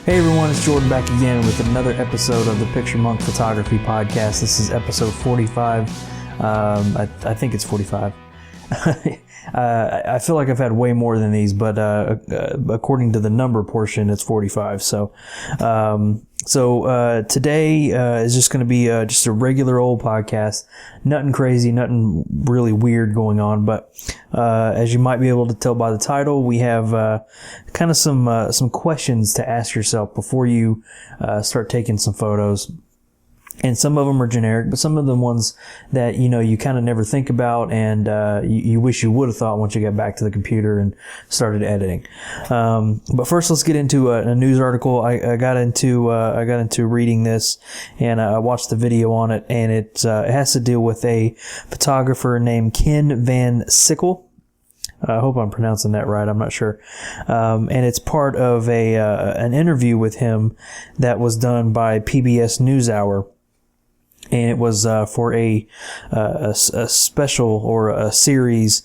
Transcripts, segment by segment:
Hey everyone, it's Jordan back again with another episode of the PictureMonk Photography Podcast. This is episode 45. I think it's 45. I feel like I've had way more than these, but according to the number portion, it's 45. So today is just going to be just a regular old podcast. Nothing crazy, nothing really weird going on. But as you might be able to tell by the title, we have kind of some questions to ask yourself before you start taking some photos. And some of them are generic, but some of the ones that, you kind of never think about and you wish you would have thought once you got back to the computer and started editing. But first, let's get into a news article. I got into reading this, and I watched the video on it, and it has to deal with a photographer named Ken Van Sickle. I hope I'm pronouncing that right. I'm not sure. And it's part of an interview with him that was done by PBS NewsHour. And it was for a special or a series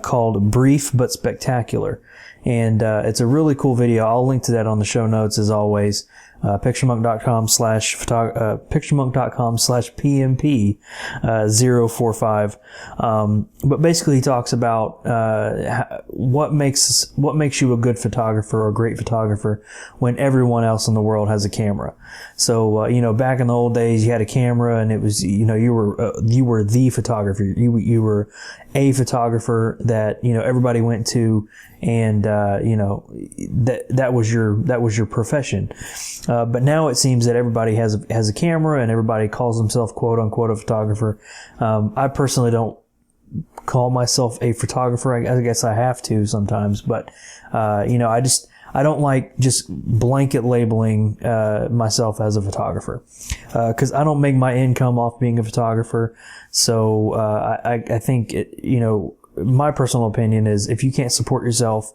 called Brief But Spectacular. And it's a really cool video. I'll link to that on the show notes as always. PictureMonk.com/PMP 045. But basically he talks about what makes you a good photographer or a great photographer when everyone else in the world has a camera. So back in the old days you had a camera and it was you were the photographer. You were a photographer that everybody went to, and that was your profession. But now it seems that everybody has a camera and everybody calls themselves quote unquote a photographer. I personally don't call myself a photographer. I guess I have to sometimes, but I don't like just blanket labeling myself as a photographer, because I don't make my income off being a photographer. So I think my personal opinion is if you can't support yourself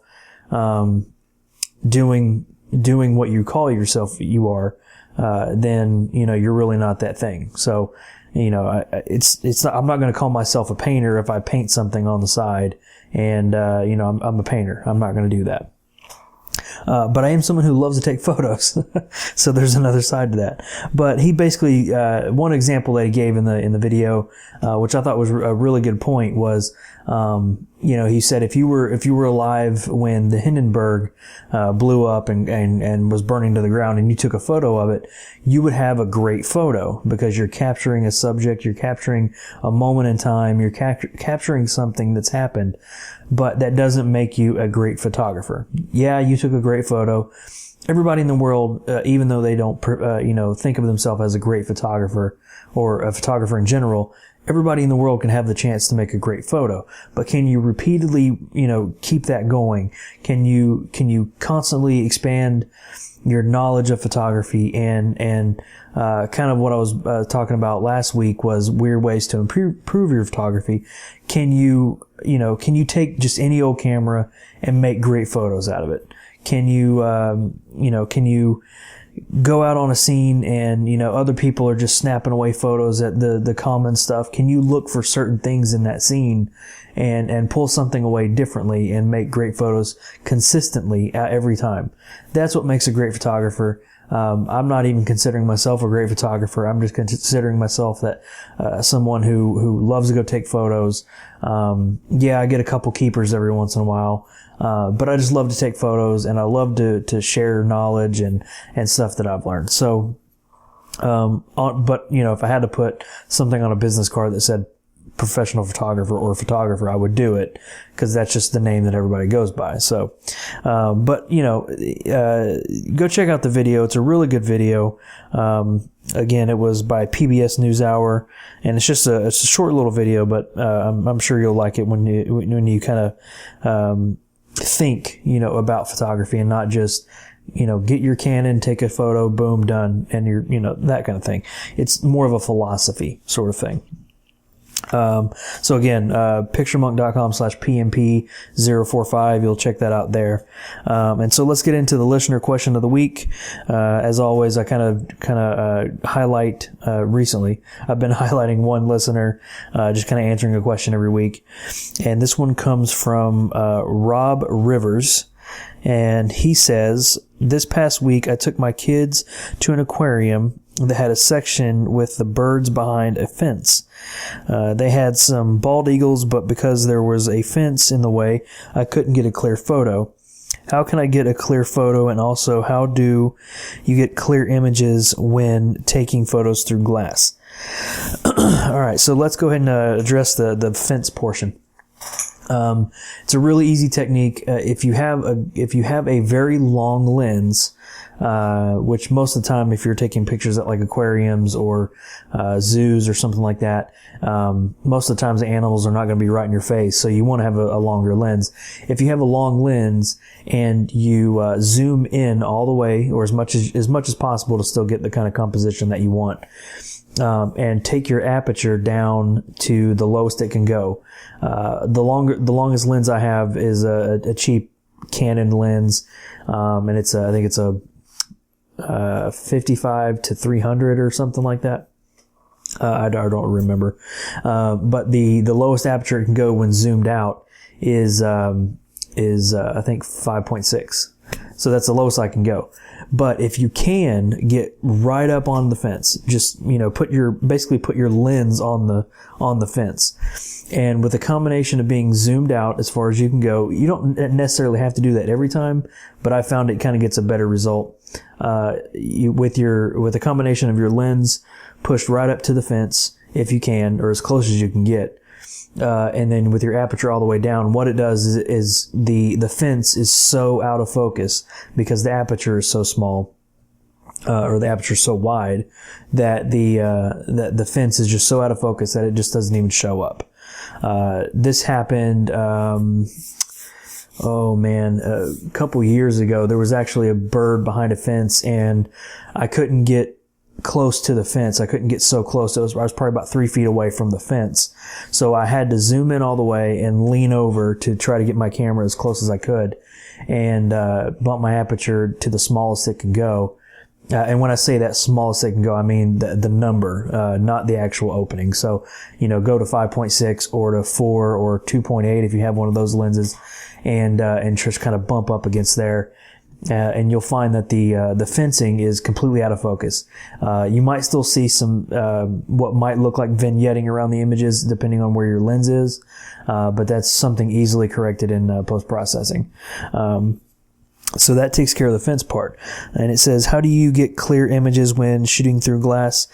doing what you call yourself you are, then you're really not that thing. So it's not, I'm not going to call myself a painter if I paint something on the side and I'm a painter. I'm not going to do that. But I am someone who loves to take photos. So there's another side to that. But he basically, one example that he gave in the video, which I thought was a really good point was, he said if you were alive when the Hindenburg, blew up and was burning to the ground and you took a photo of it, you would have a great photo because you're capturing a subject, you're capturing a moment in time, you're capturing something that's happened. But that doesn't make you a great photographer. Yeah, you took a great photo. Everybody in the world, even though they don't, think of themselves as a great photographer or a photographer in general, everybody in the world can have the chance to make a great photo. But can you repeatedly, keep that going? Can you constantly expand your knowledge of photography and kind of what I was talking about last week was weird ways to improve your photography. Can you take just any old camera and make great photos out of it? Can you go out on a scene and, other people are just snapping away photos at the common stuff? Can you look for certain things in that scene and pull something away differently and make great photos consistently every time? That's what makes a great photographer. I'm not even considering myself a great photographer. I'm just considering myself that someone who loves to go take photos. I get a couple keepers every once in a while, but I just love to take photos and I love to share knowledge and stuff that I've learned. So, if I had to put something on a business card that said professional photographer or photographer, I would do it because that's just the name that everybody goes by. So, go check out the video. It's a really good video. Again, it was by PBS NewsHour, and it's a short little video, but I'm sure you'll like it when you kind of think about photography and not just get your Canon, take a photo, boom, done, and you're that kind of thing. It's more of a philosophy sort of thing. So again, PictureMonk.com/PMP 045. You'll check that out there. And so let's get into the listener question of the week. As always, I kind of highlight, recently, I've been highlighting one listener, just kind of answering a question every week. And this one comes from, Rob Rivers. And he says, this past week I took my kids to an aquarium that had a section with the birds behind a fence. They had some bald eagles, but because there was a fence in the way, I couldn't get a clear photo. How can I get a clear photo? And also, how do you get clear images when taking photos through glass? All right, so let's go ahead and address the fence portion. It's a really easy technique. If you have a very long lens, which most of the time, if you're taking pictures at like aquariums or zoos or something like that, most of the times the animals are not going to be right in your face, so you want to have a longer lens. If you have a long lens and you zoom in all the way, or as much as possible, to still get the kind of composition that you want, and take your aperture down to the lowest it can go. The longest lens I have is a cheap Canon lens, and I think it's a 55 to 300 or something like that. I don't remember. But the lowest aperture it can go when zoomed out is I think 5.6. So that's the lowest I can go. But if you can get right up on the fence, just, put your lens on the fence. And with a combination of being zoomed out as far as you can go, you don't necessarily have to do that every time, but I found it kind of gets a better result. With a combination of your lens pushed right up to the fence, if you can, or as close as you can get, and then with your aperture all the way down, what it does is the fence is so out of focus because the aperture is so small, or the aperture is so wide, that the fence is just so out of focus that it just doesn't even show up. This happened, a couple years ago. There was actually a bird behind a fence, and I couldn't get close to the fence. I couldn't get so close. I was probably about 3 feet away from the fence. So I had to zoom in all the way and lean over to try to get my camera as close as I could, and bump my aperture to the smallest it can go. And when I say that smallest it can go, I mean the number, not the actual opening. So, go to 5.6 or to 4 or 2.8 if you have one of those lenses, and just kind of bump up against there. And you'll find that the fencing is completely out of focus. You might still see some, what might look like vignetting around the images depending on where your lens is. But that's something easily corrected in post-processing. So that takes care of the fence part. And it says, how do you get clear images when shooting through glass?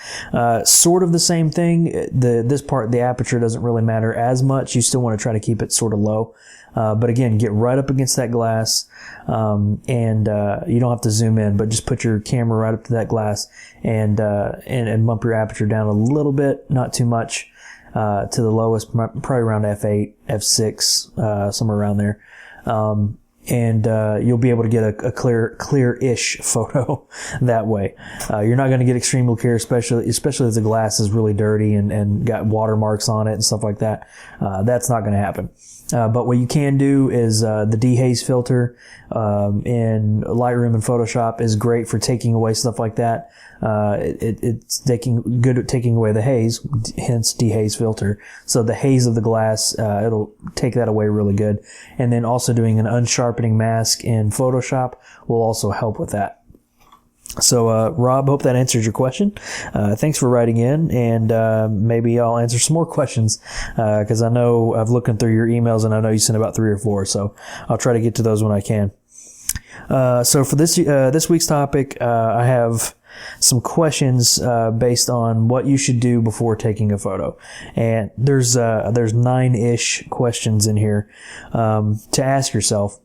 Sort of the same thing. This part, the aperture doesn't really matter as much. You still want to try to keep it sort of low. But again, get right up against that glass, and you don't have to zoom in, but just put your camera right up to that glass and bump your aperture down a little bit, not too much, to the lowest, probably around f8, f6, somewhere around there. And you'll be able to get a clear-ish photo that way. You're not going to get extremely clear, especially if the glass is really dirty and got watermarks on it and stuff like that. That's not going to happen. But what you can do is the dehaze filter in Lightroom and Photoshop is great for taking away stuff like that. It's good at taking away the haze, hence dehaze filter. So the haze of the glass, it'll take that away really good. And then also doing an unsharpening mask in Photoshop will also help with that. So, Rob, hope that answers your question. Thanks for writing in, and maybe I'll answer some more questions, because I know I've looked through your emails, and I know you sent about 3 or 4, so I'll try to get to those when I can. So for this week's topic, I have some questions based on what you should do before taking a photo, and there's 9-ish questions in here to ask yourself.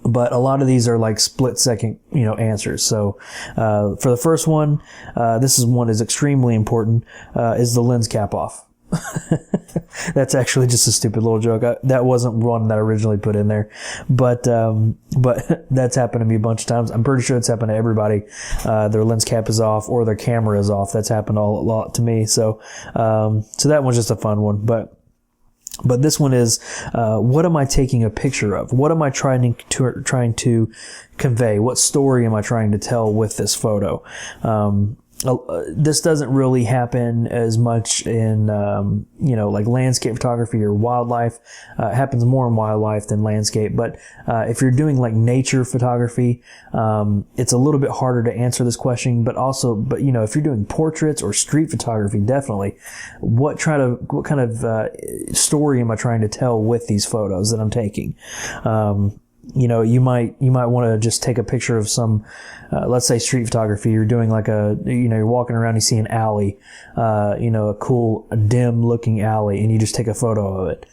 But a lot of these are like split-second, answers. So, for the first one, this is extremely important, is the lens cap off. That's actually just a stupid little joke. That wasn't one that I originally put in there, but that's happened to me a bunch of times. I'm pretty sure it's happened to everybody. Their lens cap is off or their camera is off. That's happened a lot to me. So that one's just a fun one, but this one is, what am I taking a picture of? What am I trying to convey? What story am I trying to tell with this photo? this doesn't really happen as much in, like landscape photography or wildlife. It happens more in wildlife than landscape. But if you're doing like nature photography, it's a little bit harder to answer this question. But if you're doing portraits or street photography, definitely, what kind of story am I trying to tell with these photos that I'm taking? You might want to just take a picture of some, let's say street photography. You're doing like you're walking around, you see an alley, a cool, dim looking alley, and you just take a photo of it.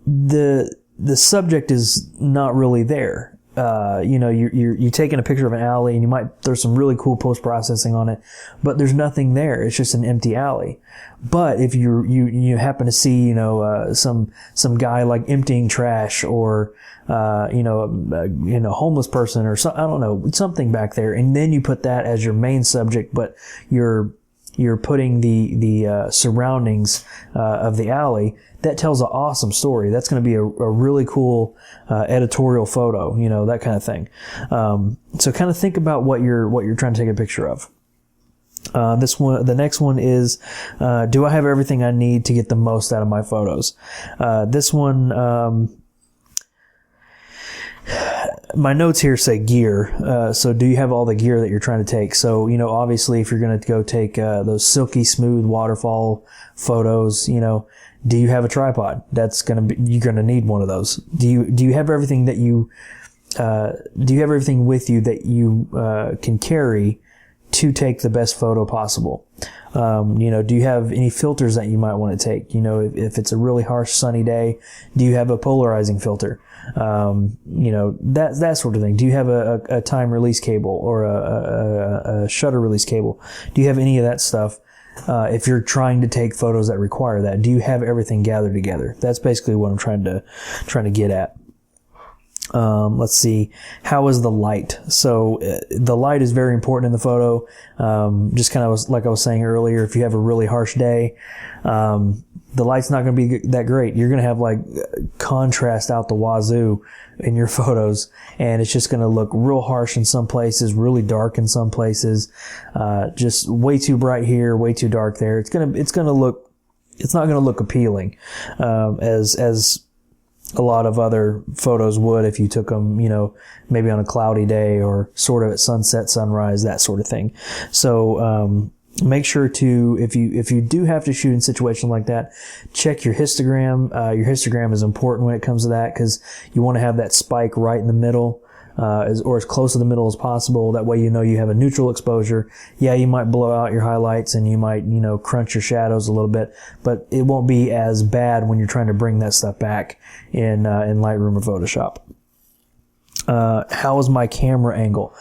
The subject is not really there. You're taking a picture of an alley, and there's some really cool post-processing on it, but there's nothing there. It's just an empty alley. But if you happen to see, some guy like emptying trash, or, homeless person, or I don't know, something back there, and then you put that as your main subject, but you're putting the surroundings of the alley, that tells an awesome story. That's going to be a really cool editorial photo, that kind of thing. So kind of think about what you're trying to take a picture of. The next one is, do I have everything I need to get the most out of my photos? This one, my notes here say gear. So do you have all the gear that you're trying to take? So, obviously if you're going to go take, those silky smooth waterfall photos, do you have a tripod? You're going to need one of those. Do you have everything that do you have everything with you that you, can carry to take the best photo possible? Do you have any filters that you might want to take? If it's a really harsh sunny day, do you have a polarizing filter? That sort of thing. Do you have a time release cable or a shutter release cable? Do you have any of that stuff? If you're trying to take photos that require that, do you have everything gathered together? That's basically what I'm trying to get at. Let's see. How is the light? So the light is very important in the photo. Just kind of like I was saying earlier, if you have a really harsh day, the light's not going to be that great. You're going to have like contrast out the wazoo in your photos, and it's just going to look real harsh in some places, really dark in some places, just way too bright here, way too dark there. It's not going to look appealing, as a lot of other photos would if you took them, maybe on a cloudy day or sort of at sunset, sunrise, that sort of thing. So, make sure to, if you do have to shoot in situations like that, check your histogram. Your histogram is important when it comes to that, because you want to have that spike right in the middle, or as close to the middle as possible. That way you have a neutral exposure. Yeah, you might blow out your highlights and you might, crunch your shadows a little bit, but it won't be as bad when you're trying to bring that stuff back in Lightroom or Photoshop. How is my camera angle?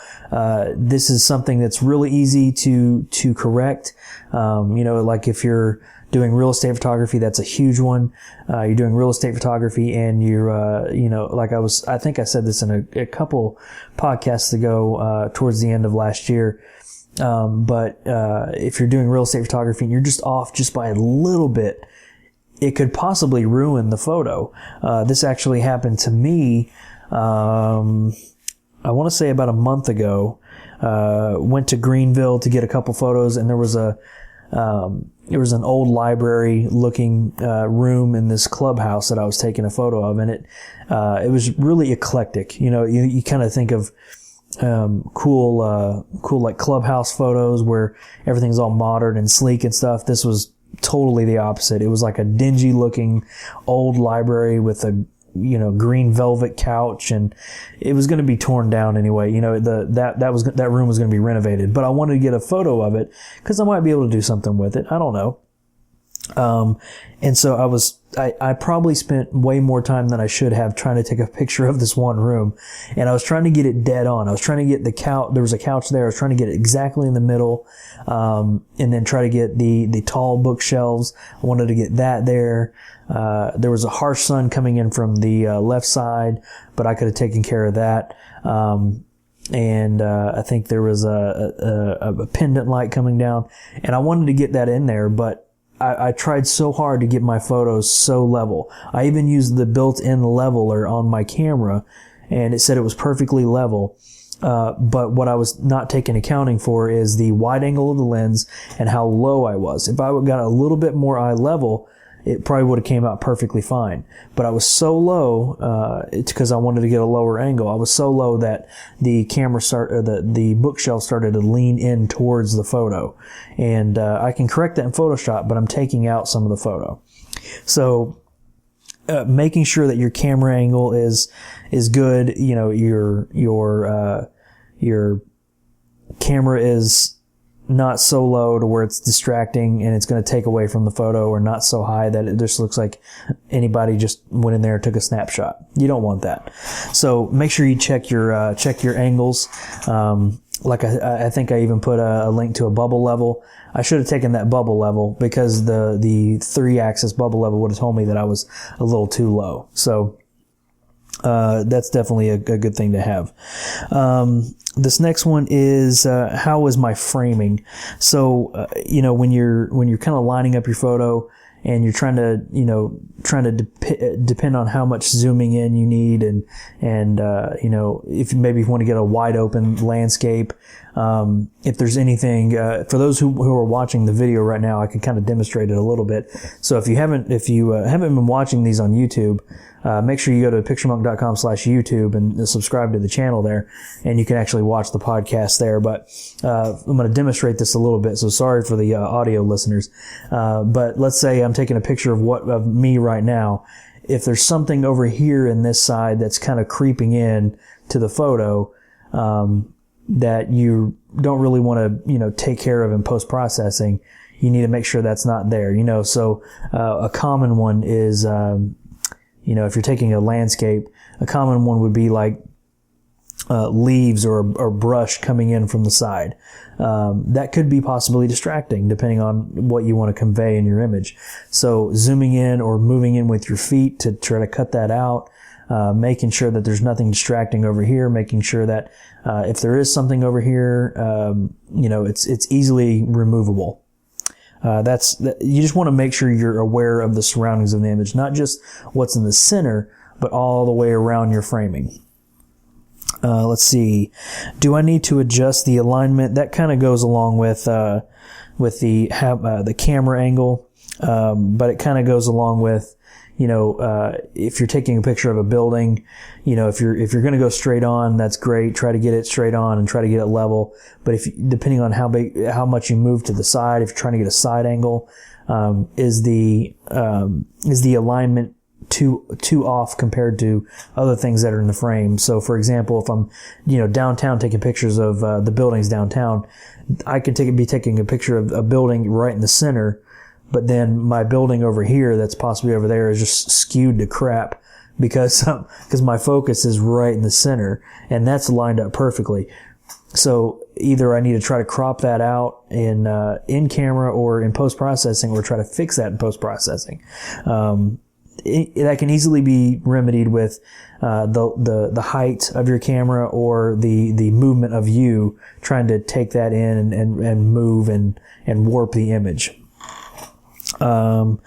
This is something that's really easy to correct. Like if you're doing real estate photography, that's a huge one. You're doing real estate photography and you're, I think I said this in a couple podcasts ago, towards the end of last year. But if you're doing real estate photography and you're just off just by a little bit, it could possibly ruin the photo. This actually happened to me. I want to say about a month ago. Went to Greenville to get a couple photos, and there was an old library looking room in this clubhouse that I was taking a photo of, and it was really eclectic. You kind of think of cool like clubhouse photos where everything's all modern and sleek and stuff. This was totally the opposite. It was like a dingy looking old library with a green velvet couch, and it was going to be torn down anyway. That room was going to be renovated, but I wanted to get a photo of it because I might be able to do something with it. I don't know. And so I probably spent way more time than I should have trying to take a picture of this one room, and I was trying to get it dead on. I was trying to get the couch. There was a couch there. I was trying to get it exactly in the middle, and then try to get the tall bookshelves. I wanted to get that there. There was a harsh sun coming in from the left side, but I could have taken care of that. And I think there was a pendant light coming down, and I wanted to get that in there, but I tried so hard to get my photos so level. I even used the built-in leveler on my camera, and it said it was perfectly level. But what I was not taking accounting for is the wide angle of the lens and how low I was. If I got a little bit more eye level, it probably would have came out perfectly fine. But I was so low, it's because I wanted to get a lower angle. I was so low that the the bookshelf started to lean in towards the photo. And I can correct that in Photoshop, but I'm taking out some of the photo. So making sure that your camera angle is good, you know, your camera is not so low to where it's distracting and it's going to take away from the photo, or not so high that it just looks like anybody just went in there and took a snapshot. You don't want that. So make sure you check your angles. Like I think I even put a link to a bubble level. I should have taken that bubble level, because the 3-axis bubble level would have told me that I was a little too low. So that's definitely a good thing to have. This next one is how is my framing? So you know, when you're kind of lining up your photo and you're trying to depend on how much zooming in you need, and you know, if you want to get a wide open landscape, if there's anything, for those who are watching the video right now, I can kind of demonstrate it a little bit. So if you haven't been watching these on YouTube, make sure you go to PictureMonk.com/YouTube and subscribe to the channel there, and you can actually watch the podcast there. But I'm going to demonstrate this a little bit, so sorry for the audio listeners. But let's say I'm taking a picture of me right now. If there's something over here in this side that's kind of creeping in to the photo, that you don't really want to, take care of in post-processing, you need to make sure that's not there, So a common one is, if you're taking a landscape, a common one would be like leaves or brush coming in from the side. That could be possibly distracting depending on what you want to convey in your image. So zooming in or moving in with your feet to try to cut that out, making sure that there's nothing distracting over here, making sure that if there is something over here, it's easily removable. You just want to make sure you're aware of the surroundings of the image, not just what's in the center, but all the way around your framing. Let's see. Do I need to adjust the alignment? That kind of goes along with the camera angle, but it kind of goes along with, if you're taking a picture of a building, if you're going to go straight on, that's great. Try to get it straight on and try to get it level. But depending on how much you move to the side, if you're trying to get a side angle, is the alignment too off compared to other things that are in the frame? So for example, if I'm, downtown taking pictures of, the buildings downtown, I could be taking a picture of a building right in the center, but then my building over here that's possibly over there is just skewed to crap because my focus is right in the center and that's lined up perfectly. So either I need to try to crop that out in camera or in post-processing, or try to fix that in post-processing. That can easily be remedied with the height of your camera or the movement of you trying to take that in and move and warp the image. The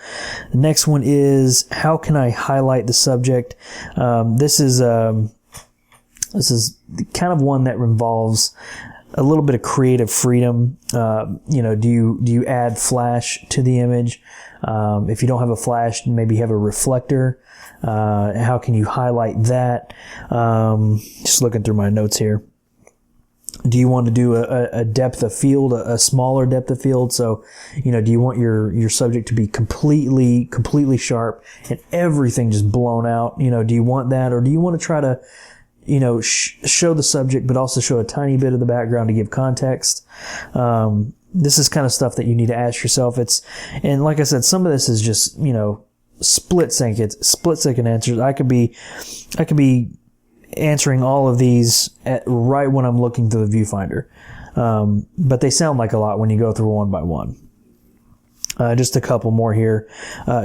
next one is, how can I highlight the subject? This is kind of one that involves a little bit of creative freedom. Do you add flash to the image? If you don't have a flash, maybe you have a reflector. How can you highlight that? Just looking through my notes here. Do you want to do a depth of field, a smaller depth of field? So, do you want your subject to be completely sharp and everything just blown out? Do you want that? Or do you want to try to, show the subject, but also show a tiny bit of the background to give context? This is kind of stuff that you need to ask yourself. And like I said, some of this is just, split second answers. I could be answering all of these right when I'm looking through the viewfinder. But they sound like a lot when you go through one by one. Just a couple more here.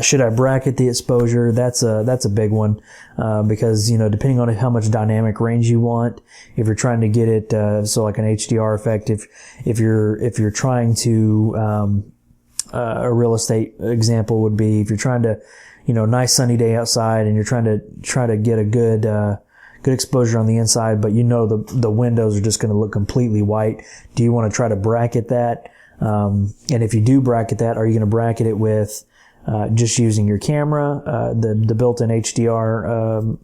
Should I bracket the exposure? That's a big one, because, depending on how much dynamic range you want, if you're trying to get it, so like an HDR effect, if you're trying to, a real estate example would be if you're trying to, nice sunny day outside and you're trying to get a good good exposure on the inside, but the windows are just going to look completely white. Do you want to try to bracket that? And if you do bracket that, are you going to bracket it with just using your camera, the built-in HDR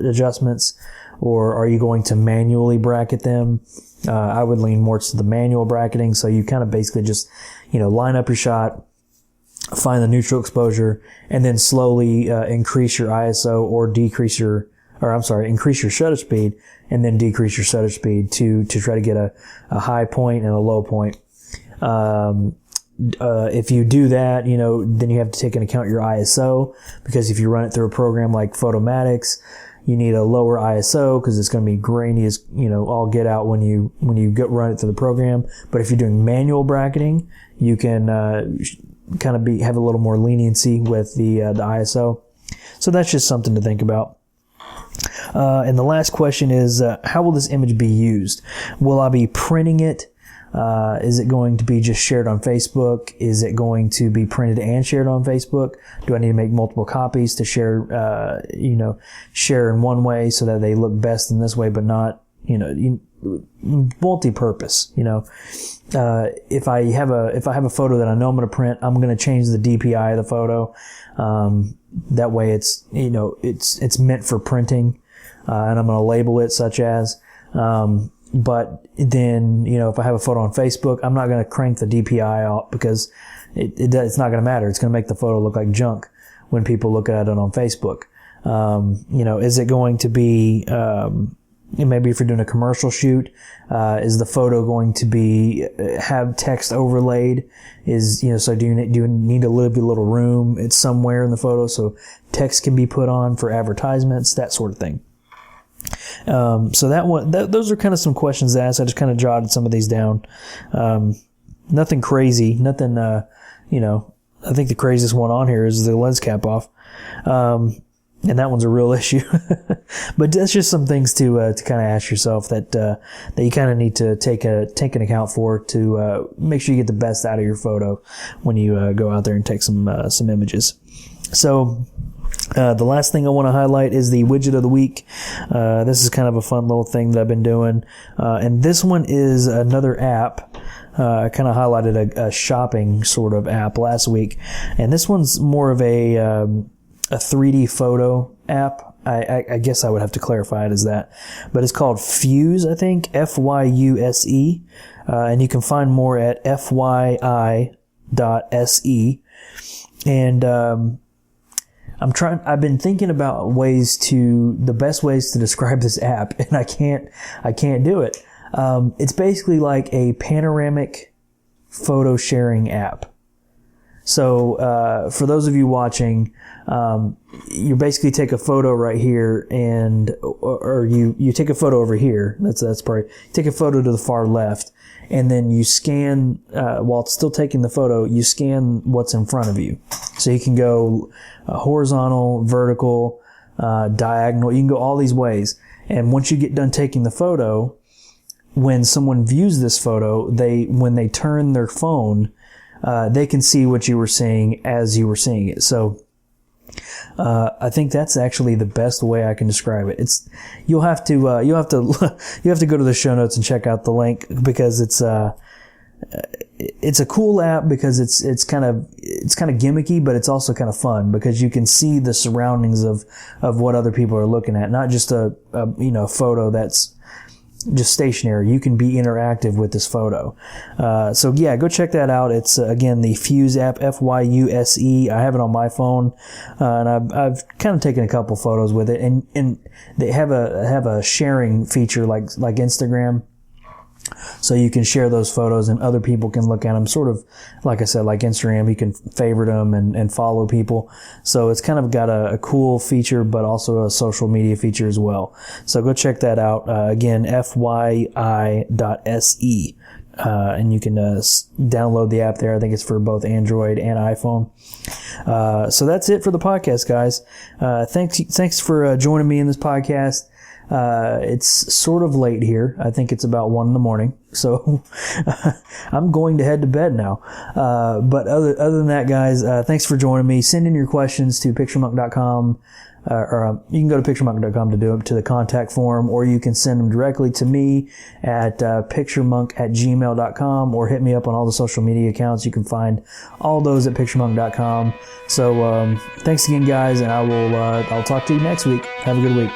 adjustments, or are you going to manually bracket them? I would lean more to the manual bracketing. So you kind of basically just, line up your shot, find the neutral exposure, and then slowly increase your ISO or increase your shutter speed, and then decrease your shutter speed to try to get a high point and a low point. If you do that, then you have to take into account your ISO, because if you run it through a program like Photomatics, you need a lower ISO because it's going to be grainy as, all get out when you run it through the program. But if you're doing manual bracketing, you can kind of have a little more leniency with the ISO. So that's just something to think about. And the last question is, how will this image be used? Will I be printing it? Is it going to be just shared on Facebook? Is it going to be printed and shared on Facebook? Do I need to make multiple copies to share, share in one way so that they look best in this way, but not, multi-purpose, if I have a photo that I know I'm going to print, I'm going to change the DPI of the photo. That way it's, it's meant for printing, and I'm going to label it such as, but then, if I have a photo on Facebook, I'm not going to crank the DPI out because it's not going to matter. It's going to make the photo look like junk when people look at it on Facebook. Is it going to be, maybe if you're doing a commercial shoot, is the photo going to have text overlaid? So do you need a little room? It's somewhere in the photo so text can be put on for advertisements, that sort of thing. So those are kind of some questions asked. I just kind of jotted some of these down. Nothing crazy, nothing, I think the craziest one on here is the lens cap off. And that one's a real issue. But that's just some things to kind of ask yourself that you kind of need to take an account for to make sure you get the best out of your photo when you go out there and take some images. So the last thing I want to highlight is the widget of the week. This is kind of a fun little thing that I've been doing. And this one is another app. I kind of highlighted a shopping sort of app last week. And this one's more of a 3D photo app. I guess I would have to clarify it as that. But it's called Fuse, I think. Fyuse. And you can find more at fyi.se. And I've been thinking about the best ways to describe this app, and I can't do it. It's basically like a panoramic photo sharing app. So, for those of you watching, you basically take a photo right here or you take a photo over here. That's probably, take a photo to the far left, and then you scan, while it's still taking the photo, you scan what's in front of you. So you can go horizontal, vertical, diagonal. You can go all these ways. And once you get done taking the photo, when someone views this photo, when they turn their phone, they can see what you were seeing as you were seeing it. So, I think that's actually the best way I can describe it. You'll have to go to the show notes and check out the link, because it's a cool app because it's kind of gimmicky, but it's also kind of fun because you can see the surroundings of what other people are looking at, not just a photo that's just stationary. You can be interactive with this photo. So yeah, go check that out. It's again the Fuse app, Fyuse. I have it on my phone, and I've kind of taken a couple photos with it, and they have a sharing feature like Instagram. So you can share those photos and other people can look at them, sort of like I said, like Instagram. You can favorite them and follow people. So it's kind of got a cool feature, but also a social media feature as well. So go check that out. Again, fyi.se. And you can download the app there. I think it's for both Android and iPhone. So that's it for the podcast, guys. Thanks for joining me in this podcast. It's sort of late here. I think it's about 1 a.m. So I'm going to head to bed now. But other than that, guys, thanks for joining me. Send in your questions to PictureMonk.com. Or you can go to PictureMonk.com to do it to the contact form, or you can send them directly to me at PictureMonk@gmail.com, or hit me up on all the social media accounts. You can find all those at PictureMonk.com. So thanks again, guys, and I'll talk to you next week. Have a good week.